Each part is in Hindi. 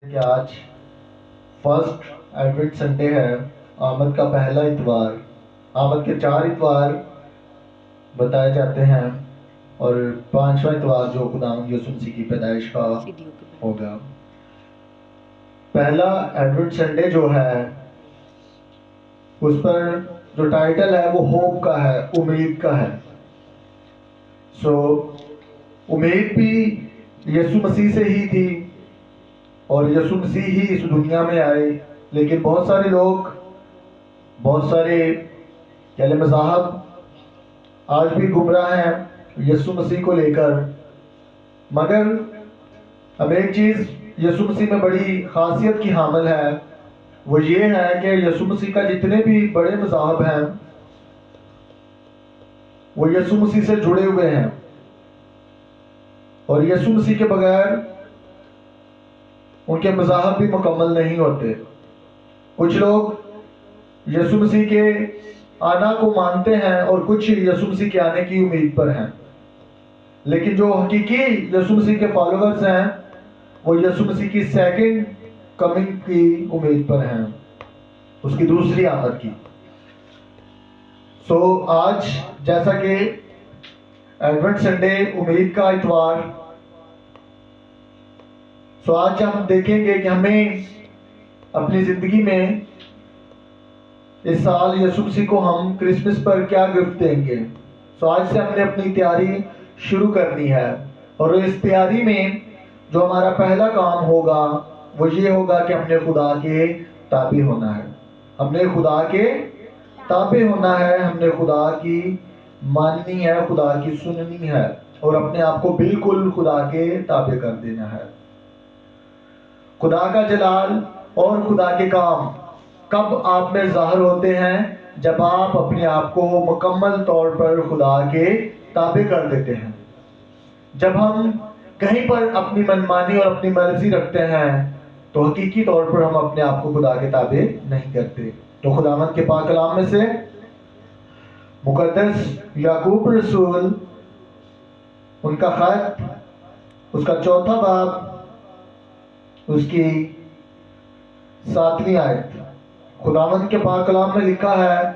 कि आज फर्स्ट एडवेंट संडे है, आमद का पहला इतवार। आमद के 4 इतवार बताए जाते हैं और 5वां इतवार जो खुदावंद यीशु मसीह की पैदाइश का होगा। पहला एडवेंट संडे जो है उस पर जो टाइटल है वो होप का है, उम्मीद का है। उम्मीद भी यीशु मसीह से ही थी और यीशु मसीह ही इस दुनिया में आए, लेकिन बहुत सारे लोग, बहुत सारे कहले मज़ाहब आज भी गुमराह हैं यीशु मसीह को लेकर। मगर अब एक चीज़ यीशु मसीह में बड़ी खासियत की हामिल है, वो ये है कि यीशु मसीह का जितने भी बड़े मज़ाहब हैं वो यीशु मसीह से जुड़े हुए हैं और यीशु मसीह के बगैर उनके मज़ाहब भी मुकम्मल नहीं होते। कुछ लोग यीशु मसीह के आना को मानते हैं और कुछ यीशु मसीह के आने की उम्मीद पर हैं, लेकिन जो हकीकी यीशु मसीह के फॉलोअर्स हैं वो यीशु मसीह की सेकंड कमिंग की उम्मीद पर हैं, उसकी दूसरी आमद की। आज जैसा कि एडवेंट संडे, उम्मीद का इतवार, आज हम देखेंगे कि हमें अपनी जिंदगी में इस साल यीशु मसीह को हम क्रिसमस पर क्या गिफ्ट देंगे। आज से हमने अपनी तैयारी शुरू करनी है और इस तैयारी में जो हमारा पहला काम होगा वो ये होगा कि हमने खुदा के ताबे होना है। हमने खुदा के ताबे होना है, हमने खुदा की माननी है, खुदा की सुननी है और अपने आप को बिल्कुल खुदा के ताबे कर देना है। खुदा का जलाल और खुदा के काम कब आप में ज़ाहिर होते हैं? जब आप अपने आप को मुकम्मल तौर पर खुदा के ताबे कर देते हैं। जब हम कहीं पर अपनी मनमानी और अपनी मर्जी रखते हैं तो हकीकी तौर पर हम अपने आप को खुदा के ताबे नहीं करते। तो खुदावंद के पाक कलाम में से मुकद्दस याकूब रसूल, उनका खत, उसका 4था बाब, उसकी 7वीं आयत, खुदावंद के पाक कलाम में लिखा है,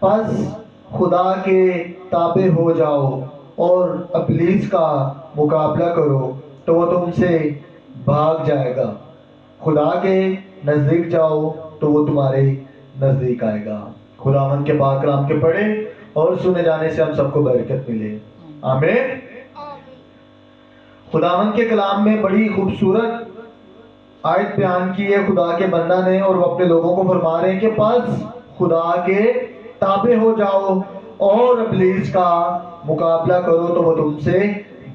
बस खुदा के ताबे हो जाओ और इब्लीस का मुकाबला करो तो वो तुमसे भाग जाएगा। खुदा के नज़दीक जाओ तो वो तुम्हारे नज़दीक आएगा। खुदावंद के पाक कलाम के पढ़े और सुने जाने से हम सबको बरकत मिले। आमीन। खुदावंद के कलाम में बड़ी खूबसूरत आयत बयान की है खुदा के बंदा ने, और वो अपने लोगों को फरमा रहे हैं कि बस खुदा के ताबे हो जाओ और इब्लीस का मुकाबला करो तो वो तुमसे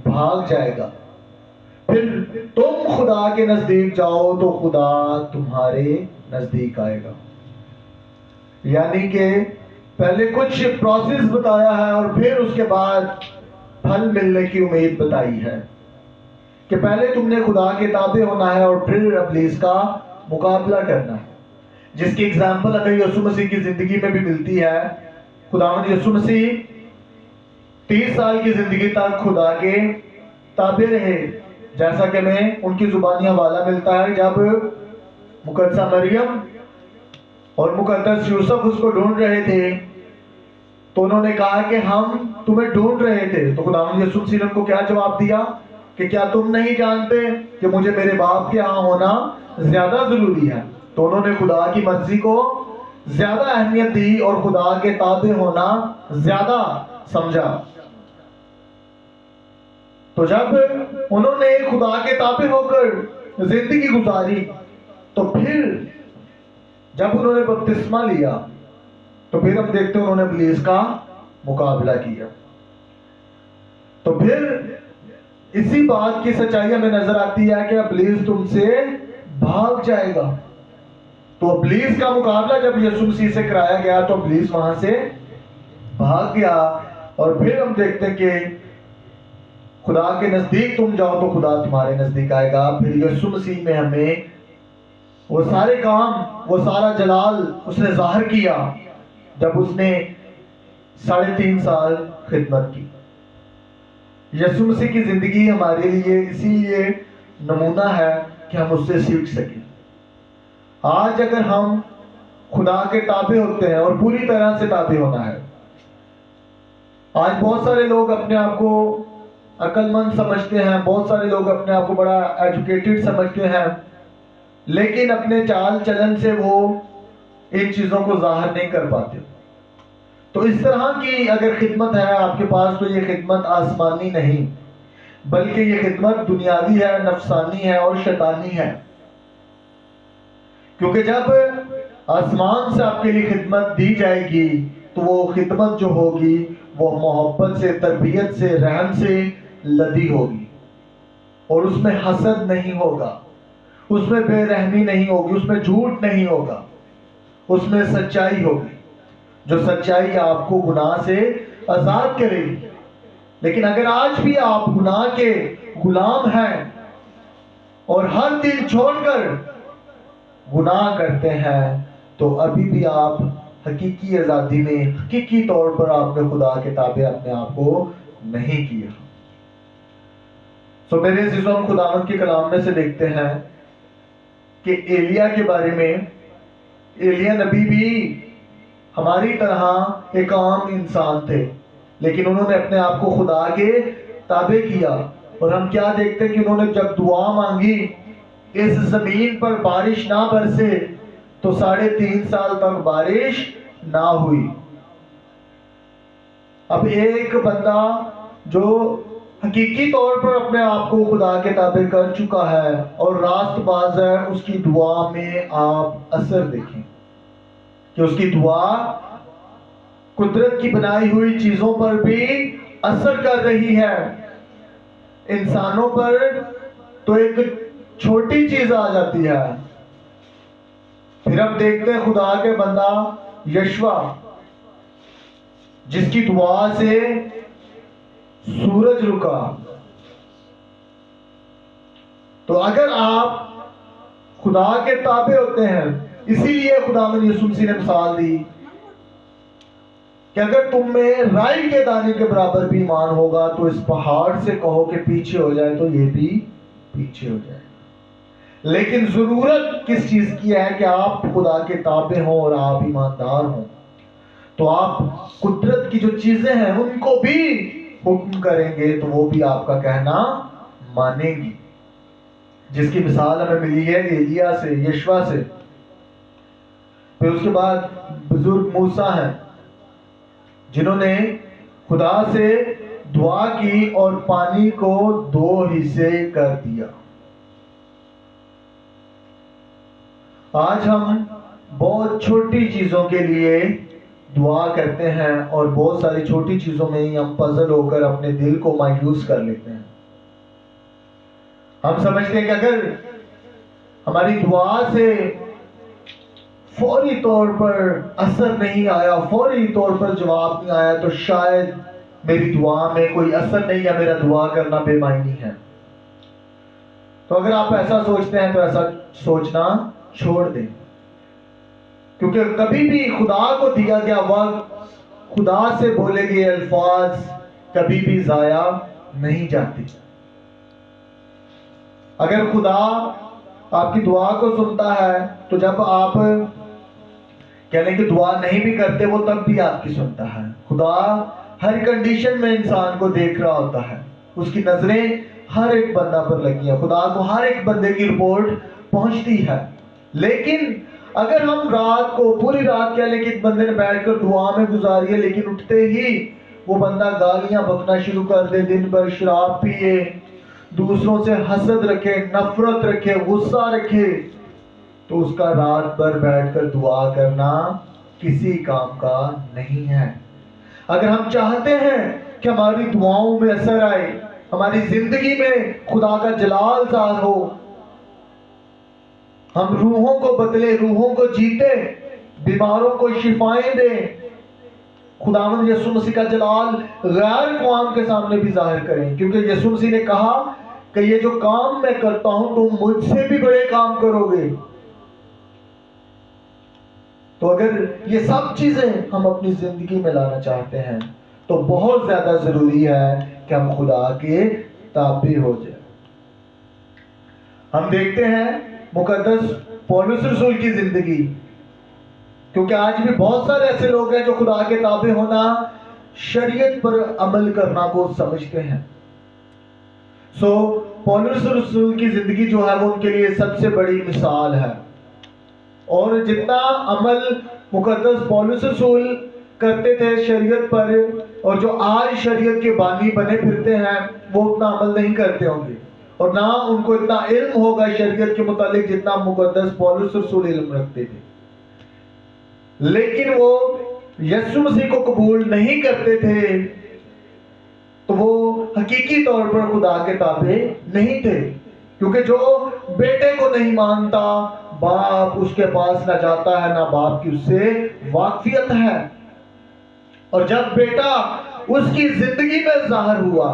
भाग जाएगा। फिर तुम खुदा के नजदीक जाओ तो खुदा तुम्हारे नजदीक आएगा। यानी कि पहले कुछ प्रोसेस बताया है और फिर उसके बाद फल मिलने की उम्मीद बताई है कि पहले तुमने खुदा के ताबे होना है और फिर इब्लीस का मुकाबला करना है, जिसकी एग्जाम्पल हमें यीशु मसीह की जिंदगी में भी मिलती है। खुदावंद यीशु मसीह 30 साल की जिंदगी तक खुदा के ताबे रहे, जैसा कि हमें उनकी जुबानी हवाला मिलता है। जब मुकद्दसा मरियम और मुकद्दस यूसुफ उसको ढूंढ रहे थे तो उन्होंने कहा कि हम तुम्हें ढूंढ रहे थे। तो खुदावंद यीशु मसीह ने उनको क्या जवाब दिया कि क्या तुम नहीं जानते कि मुझे मेरे बाप के यहाँ होना ज्यादा जरूरी है? तो उन्होंने खुदा की मर्जी को ज्यादा अहमियत दी और खुदा के ताबे होना ज्यादा समझा। तो जब उन्होंने खुदा के ताबे होकर जिंदगी गुजारी तो फिर जब उन्होंने बपतिस्मा लिया तो फिर हम देखते हैं उन्होंने इब्लीस का मुकाबला किया। तो फिर इसी बात की सच्चाई हमें नजर आती है कि इब्लीस तुमसे भाग जाएगा। तो इब्लीस का मुकाबला जब यीशु मसीह से कराया गया तो इब्लीस वहां से भाग गया। और फिर हम देखते हैं कि खुदा के नजदीक तुम जाओ तो खुदा तुम्हारे नजदीक आएगा। फिर यीशु मसीह में हमें वो सारे काम, वो सारा जलाल उसने जाहिर किया जब उसने 3.5 साल खिदमत की। यीशु मसीह की जिंदगी हमारे लिए इसीलिए नमूना है कि हम उससे सीख सकें। आज अगर हम खुदा के ताबे होते हैं, और पूरी तरह से ताबे होना है। आज बहुत सारे लोग अपने आप को अक्लमंद समझते हैं, बहुत सारे लोग अपने आप को बड़ा एजुकेटेड समझते हैं, लेकिन अपने चाल चलन से वो इन चीजों को जाहिर नहीं कर पाते। तो इस तरह की अगर खिदमत है आपके पास, तो ये खिदमत आसमानी नहीं, बल्कि ये खिदमत दुनियावी है, नफसानी है और शैतानी है। क्योंकि जब आसमान से आपके लिए खिदमत दी जाएगी, तो वो खिदमत जो होगी वो मोहब्बत से, तरबियत से, रहम से लदी होगी, और उसमें हसद नहीं होगा, उसमें बेरहमी नहीं होगी, उसमें झूठ नहीं होगा, उसमें सच्चाई होगी, जो सच्चाई आपको गुनाह से आजाद करेगी। लेकिन अगर आज भी आप गुनाह के गुलाम हैं और हर दिन छोड़कर गुनाह करते हैं, तो अभी भी आप हकीकी आजादी में, हकीकी तौर पर आपने खुदा के ताबे अपने आप को नहीं किया। तो मेरे अज़ीज़ों, हम खुदावंद के कलाम में से देखते हैं कि एलिया के बारे में। एलिया नबी भी हमारी तरह एक आम इंसान थे, लेकिन उन्होंने अपने आप को खुदा के ताबे किया। और हम क्या देखते हैं कि उन्होंने जब दुआ मांगी, इस जमीन पर बारिश ना बरसे, तो 3.5 साल तक बारिश ना हुई। अब एक बंदा जो हकीकी तौर पर अपने आप को खुदा के ताबे कर चुका है और रास्तबाज है, उसकी दुआ में आप असर देखें कि उसकी दुआ कुदरत की बनाई हुई चीजों पर भी असर कर रही है। इंसानों पर तो एक छोटी चीज आ जाती है। फिर हम देखते हैं खुदा के बंदा यशवा, जिसकी दुआ से सूरज रुका। तो अगर आप खुदा के ताबे होते हैं, इसीलिए खुदा ने यीशु मसीह ने मिसाल दी कि अगर तुम में राई के दाने के बराबर भी ईमान होगा, तो इस पहाड़ से कहो कि पीछे हो जाए, तो ये भी पीछे हो जाए। लेकिन जरूरत किस चीज की है कि आप खुदा के ताबे हों और आप ईमानदार हों। तो आप कुदरत की जो चीजें हैं उनको भी हुक्म करेंगे, तो वो भी आपका कहना मानेंगी। जिसकी मिसाल हमें मिली है एलिया से, यशवा से। फिर उसके बाद बुजुर्ग मूसा हैं, जिन्होंने खुदा से दुआ की और पानी को 2 हिस्से कर दिया। आज हम बहुत छोटी चीजों के लिए दुआ करते हैं और बहुत सारी छोटी चीजों में ही हम पजल होकर अपने दिल को मायूस कर लेते हैं। हम समझते हैं कि अगर हमारी दुआ से फौरी तौर पर असर नहीं आया, फौरी तौर पर जवाब नहीं आया, तो शायद मेरी दुआ में कोई असर नहीं है, मेरा दुआ करना बेमायनी है। तो अगर आप ऐसा सोचते हैं तो ऐसा सोचना छोड़ दें, क्योंकि कभी भी खुदा को दिया गया वक्त, खुदा से बोले गए अल्फाज कभी भी जाया नहीं जाते। अगर खुदा आपकी दुआ को सुनता है, तो जब आप कहने की दुआ नहीं भी करते, वो तब भी आपकी सुनता है। खुदा हर कंडीशन में इंसान को देख रहा होता है, उसकी नजरें हर एक बंदा पर लगी है, खुदा को हर एक बंदे की रिपोर्ट पहुंचती है। लेकिन अगर हम रात को पूरी रात क्या, लेकिन बंदे ने बैठकर दुआ में गुजारी है, लेकिन उठते ही वो बंदा गालियां बकना शुरू कर दे, दिन भर शराब पिए, दूसरों से हसद रखे, नफरत रखे, गुस्सा रखे, तो उसका रात भर बैठकर दुआ करना किसी काम का नहीं है। अगर हम चाहते हैं कि हमारी दुआओं में असर आए, हमारी जिंदगी में खुदा का जलाल ज़ाहिर हो, हम रूहों को बदले, रूहों को जीते, बीमारों को शिफाएं दें, खुदावंद यीशु मसीह का जलाल गैर कौम के सामने भी जाहिर करें। क्योंकि यीशु मसीह ने कहा कि ये जो काम मैं करता हूं, तुम मुझसे भी बड़े काम करोगे। तो अगर ये सब चीजें हम अपनी जिंदगी में लाना चाहते हैं, तो बहुत ज्यादा जरूरी है कि हम खुदा के ताबे हो जाए। हम देखते हैं मुकद्दस पौलुस रसूल की जिंदगी, क्योंकि आज भी बहुत सारे ऐसे लोग हैं जो खुदा के ताबे होना, शरीयत पर अमल करना को समझते हैं। पौलुस रसूल की जिंदगी जो है वो उनके लिए सबसे बड़ी मिसाल है। और जितना अमल मुकद्दस पौलुस रसूल करते थे शरीयत पर, और जो आज शरीयत के बानी बने फिरते हैं, वो उतना अमल नहीं करते होंगे, और ना उनको इतना इल्म होगा शरीयत के मुतालिक जितना मुकद्दस पौलुस रसूल इल्म रखते थे। लेकिन वो यीशु मसीह को कबूल नहीं करते थे, तो वो हकीकी तौर पर खुदा के ताबे नहीं थे। क्योंकि जो बेटे को नहीं मानता, बाप उसके पास ना जाता है, ना बाप की उससे वाकफियत है। और जब बेटा उसकी जिंदगी में ज़ाहिर हुआ,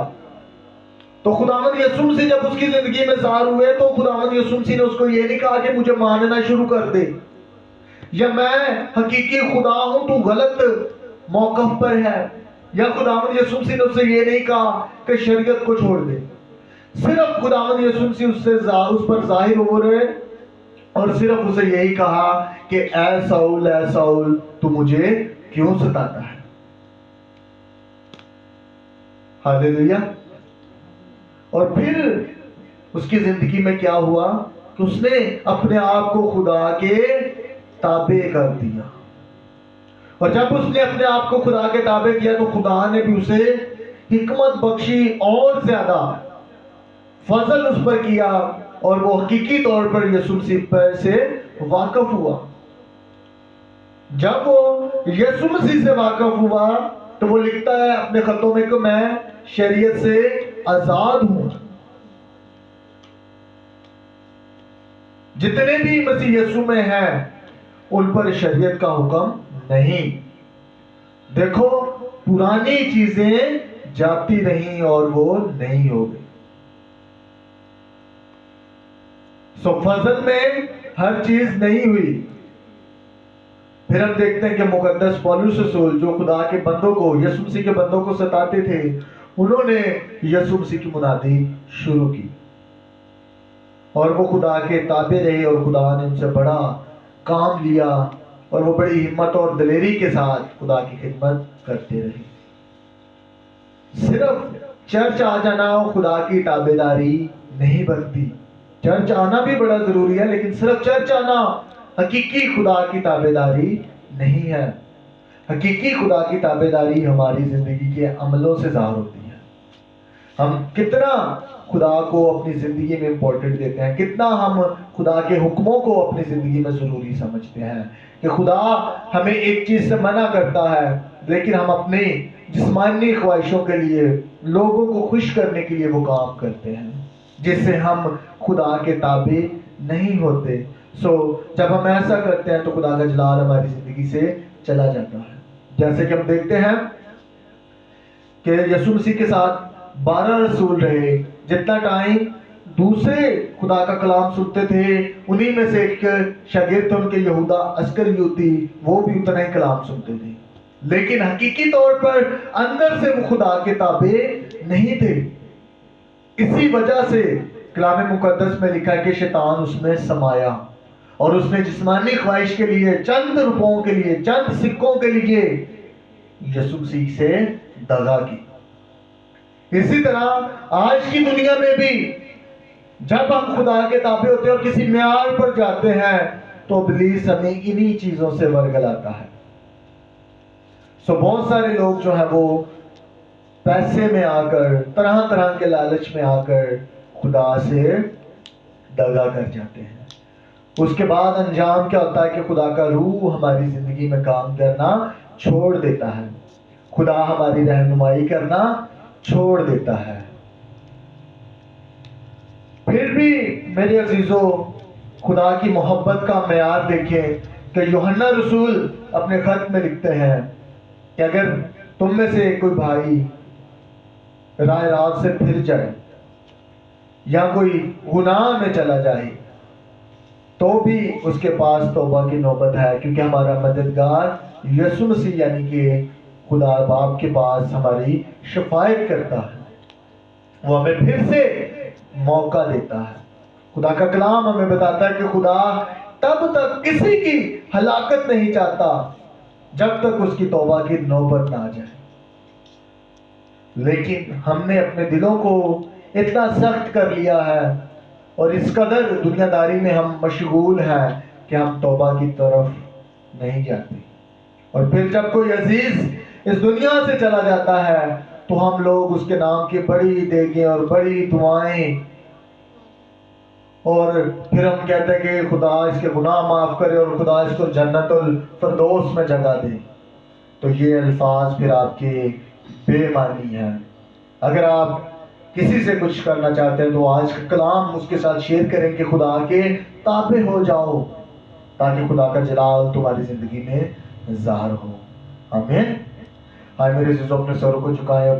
तो खुदावंद यीशु मसीह जब उसकी जिंदगी में ज़ाहिर हुए, तो खुदावंद यीशु मसीह ने उसको ये नहीं कहा कि मुझे मानना शुरू कर दे, या मैं हकीकी खुदा हूं, तू गलत मौकफ पर है। या खुदावंद यीशु मसीह ने उससे ये नहीं कहा कि शरीयत को छोड़ दे। सिर्फ खुदावंद यीशु मसीह उस पर जाहिर हो रहे, और सिर्फ उसे यही कहा कि ऐ साउल तू मुझे क्यों सताता है। हालेलुया। और फिर उसकी जिंदगी में क्या हुआ कि उसने अपने आप को खुदा के ताबे कर दिया। और जब उसने अपने आप को खुदा के ताबे किया, तो खुदा ने भी उसे हिकमत बख्शी, और ज्यादा फजल उस पर किया, और वो हकीकी तौर पर यीशु मसीह पर से वाकफ हुआ। जब वो यीशु मसीह से वाकफ हुआ, तो वो लिखता है अपने खतों में कि मैं शरीयत से आजाद हूं। जितने भी मसीह यीशु में हैं, उन पर शरीयत का हुक्म नहीं। देखो, पुरानी चीजें जाती रही और वो नहीं हो गई। फजल में हर चीज नहीं हुई। फिर हम देखते हैं कि मुकद्दस पौलुस रसूल, जो खुदा के बंदों को, यीशु मसीह के बंदों को सताते थे, उन्होंने यीशु मसीह की मुनादी शुरू की, और वो खुदा के ताबे रहे, और खुदा ने उनसे बड़ा काम लिया, और वो बड़ी हिम्मत और दलेरी के साथ खुदा की खिदमत करते रहे। सिर्फ चर्च आ जाना और खुदा की ताबेदारी नहीं बनती। चर्च आना भी बड़ा जरूरी है, लेकिन सिर्फ चर्च आना हकीकी खुदा की ताबेदारी नहीं है। हकीकी खुदा की ताबेदारी हमारी जिंदगी के अमलों से ज़ाहिर होती है। हम कितना खुदा को अपनी जिंदगी में इंपॉर्टेंट देते हैं, कितना हम खुदा के हुक्मों को अपनी जिंदगी में जरूरी समझते हैं। कि खुदा हमें एक चीज से मना करता है, लेकिन हम अपनी जिस्मानी ख्वाहिशों के लिए, लोगों को खुश करने के लिए वो काम करते हैं, जिससे हम खुदा के ताबे नहीं होते। जब हम ऐसा करते हैं, तो खुदा का जलाल हमारी जिंदगी से चला जाता है। जैसे कि हम देखते हैं कि यीशु मसीह के साथ 12 रसूल रहे। जितना टाइम दूसरे खुदा का कलाम सुनते थे, उन्हीं में से एक शागिर्द उनके यहूदा अस्करियोती, वो भी उतना ही कलाम सुनते थे, लेकिन हकीकी तौर पर अंदर से वो खुदा के ताबे नहीं थे। इसी वजह से कलाम मुकद्दस में लिखा है कि शैतान उसमें समाया, और उसने जिस्मानी ख्वाहिश के लिए, चंद रुपयों के लिए, चंद सिक्कों के लिए यीशु मसीह से दगा की। इसी तरह आज की दुनिया में भी जब हम खुदा के ताबे होते हैं और किसी म्यार पर जाते हैं, तो इब्लीस हमें इन्हीं चीजों से वर्गलाता है। बहुत सारे लोग जो है वो पैसे में आकर, तरह तरह के लालच में आकर खुदा से दगा कर जाते हैं। उसके बाद अंजाम क्या होता है कि खुदा का रूह हमारी जिंदगी में काम करना छोड़ देता है, खुदा हमारी रहनुमाई करना छोड़ देता है। फिर भी मेरे अजीजों, खुदा की मोहब्बत का मेयार देखें कि यूहन्ना रसूल अपने खत में लिखते हैं कि अगर तुम में से कोई भाई राह रात से फिर जाए या कोई गुनाह में चला जाए, तो भी उसके पास तौबा की नौबत है, क्योंकि हमारा मददगार यीशु मसीह यानी कि खुदा बाप के पास हमारी शफायत करता है। वो हमें फिर से मौका देता है, खुदा का कलाम हमें बताता है कि खुदा तब तक किसी की हलाकत नहीं चाहता जब तक उसकी तौबा की नौबत ना आ जाए। लेकिन हमने अपने दिलों को इतना सख्त कर लिया है और इस कदर दुनियादारी में हम मशगूल हैं कि हम तौबा की तरफ नहीं जाते। और फिर जब कोई अजीज इस दुनिया से चला जाता है तो हम लोग उसके नाम की बड़ी देगे और बड़ी दुआएं, और फिर हम कहते हैं कि खुदा इसके गुनाह माफ करे और खुदा इसको जन्नतुल फिरदौस में जगह दे। तो ये अल्फाज फिर आपके बेमानी है। अगर आप किसी से कुछ करना चाहते हैं तो आज का कलाम उसके साथ शेयर करें कि खुदा के ताबे हो जाओ ताकि खुदा का जलाल तुम्हारी जिंदगी में ज़ाहिर हो। आमीन। हाय मेरे अज़ीज़ों, अपने सरों को झुकाएं और